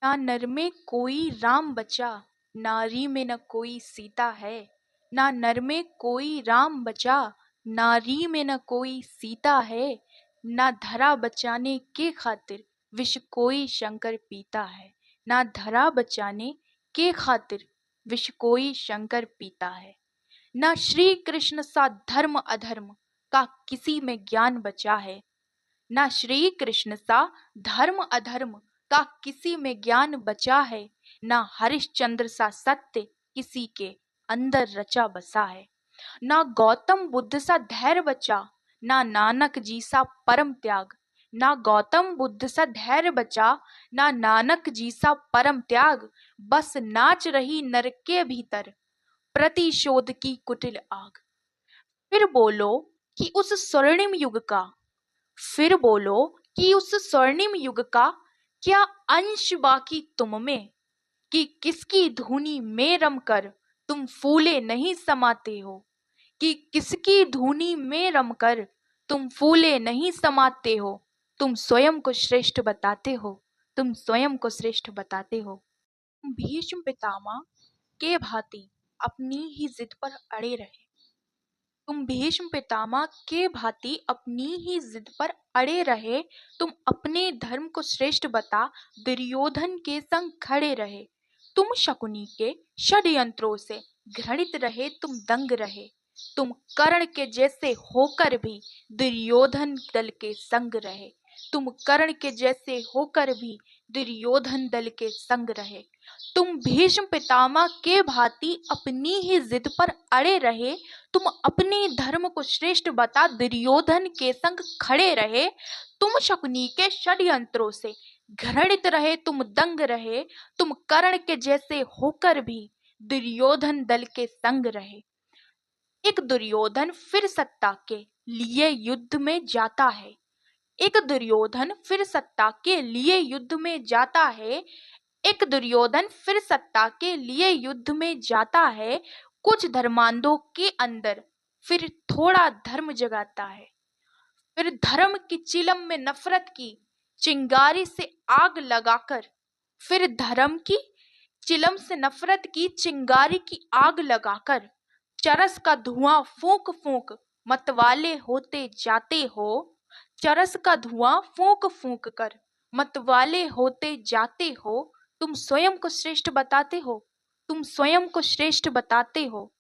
ना नर में कोई राम बचा, नारी में न कोई सीता है। ना नर में कोई राम बचा, नारी में न कोई सीता है। ना धरा बचाने के खातिर विष कोई शंकर पीता है। ना धरा बचाने के खातिर विष कोई शंकर पीता है। ना श्री कृष्ण सा धर्म अधर्म का किसी में ज्ञान बचा है। ना श्री कृष्ण सा धर्म अधर्म का किसी में ज्ञान बचा है। ना हरिश्चंद्र सा सत्य किसी के अंदर रचा बसा है। ना गौतम बुद्ध सा धैर्य बचा, ना नानक जी सा परम त्याग। ना गौतम बुद्ध सा धैर्य बचा, ना नानक जी सा परम त्याग। बस नाच रही नर के भीतर प्रतिशोध की कुटिल आग। फिर बोलो कि उस स्वर्णिम युग का फिर बोलो कि उस स्वर्णिम युग का क्या अंश बाकी तुम में, कि किसकी धुनी में रमकर तुम फूले नहीं समाते हो। कि किसकी धुनी में रमकर तुम फूले नहीं समाते हो। तुम स्वयं को श्रेष्ठ बताते हो, तुम स्वयं को श्रेष्ठ बताते हो। भीष्म पितामह के भांति अपनी ही जिद पर अड़े रहे। तुम भीष्म पितामह के भांति अपनी ही जिद पर अड़े रहे। तुम अपने धर्म को श्रेष्ठ बता दुर्योधन के संग खड़े रहे। तुम शकुनी के षड्यंत्रों से घृणित रहे, तुम दंग रहे। तुम कर्ण के जैसे होकर भी दुर्योधन दल के संग रहे। तुम कर्ण के जैसे होकर भी दुर्योधन दल के संग रहे। तुम भीष्म पितामह के भांति अपनी ही जिद पर अड़े रहे। तुम अपने धर्म को श्रेष्ठ बता दुर्योधन के संग खड़े रहे। तुम शकुनी के षड्यंत्रों से घृणित रहे, तुम दंग रहे। तुम कर्ण के जैसे होकर भी दुर्योधन दल के संग रहे। एक दुर्योधन फिर सत्ता के लिए युद्ध में जाता है। एक दुर्योधन फिर सत्ता के लिए युद्ध में जाता है। एक दुर्योधन फिर सत्ता के लिए युद्ध में जाता है। कुछ धर्मांधों के अंदर फिर थोड़ा धर्म जगाता है। फिर धर्म की चिलम में नफरत की चिंगारी से आग लगाकर फिर धर्म की चिलम से नफरत की चिंगारी की आग लगाकर चरस का धुआं फूंक फूंक मतवाले होते जाते हो। चरस का धुआं फूंक फूंक कर मतवाले होते जाते हो। तुम स्वयं को श्रेष्ठ बताते हो, तुम स्वयं को श्रेष्ठ बताते हो।